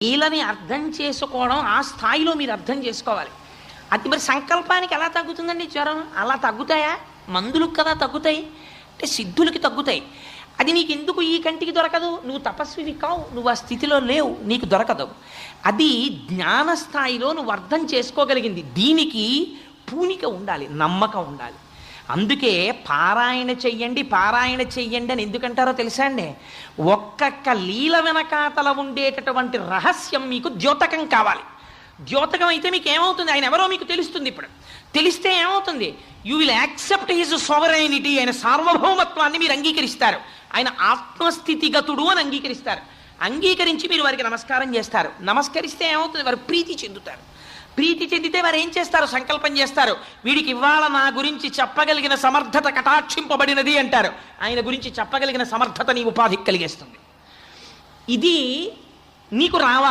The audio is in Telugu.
వీళ్ళని అర్థం చేసుకోవడం ఆ స్థాయిలో మీరు అర్థం చేసుకోవాలి. అది మరి సంకల్పానికి ఎలా తగ్గుతుందండి జ్వరం? అలా తగ్గుతాయా? మందులకు కదా తగ్గుతాయి, అంటే సిద్ధులకి తగ్గుతాయి. అది నీకు ఎందుకు ఈ కంటికి దొరకదు? నువ్వు తపస్వివి కావు, నువ్వు ఆ స్థితిలో లేవు, నీకు దొరకదు. అది జ్ఞాన స్థాయిలో నువ్వు అర్థం చేసుకోగలిగింది. దీనికి పూనిక ఉండాలి, నమ్మకం ఉండాలి. అందుకే పారాయణ చెయ్యండి పారాయణ చెయ్యండి అని ఎందుకంటారో తెలుసా అండి? ఒక్కొక్క లీల వెనకాతల ఉండేటటువంటి రహస్యం మీకు ద్యోతకం కావాలి. ద్యోతకం అయితే మీకు ఏమవుతుంది? ఆయన ఎవరో మీకు తెలుస్తుంది. ఇప్పుడు తెలిస్తే ఏమవుతుంది? You will accept his sovereignty. ఆయన సార్వభౌమత్వాన్ని మీరు అంగీకరిస్తారు. ఆయన ఆత్మస్థితిగతుడు అని అంగీకరిస్తారు. అంగీకరించి మీరు వారికి నమస్కారం చేస్తారు. నమస్కరిస్తే ఏమవుతుంది? వారు ప్రీతి చెందుతారు. ప్రీతి చెందితే వారు ఏం చేస్తారు? సంకల్పం చేస్తారు. వీడికి ఇవాళ నా గురించి చెప్పగలిగిన సమర్థత కటాక్షింపబడినది అంటారు. ఆయన గురించి చెప్పగలిగిన సమర్థత నీ ఉపాధికి కలిగేస్తుంది. ఇది నీకు రావాలి.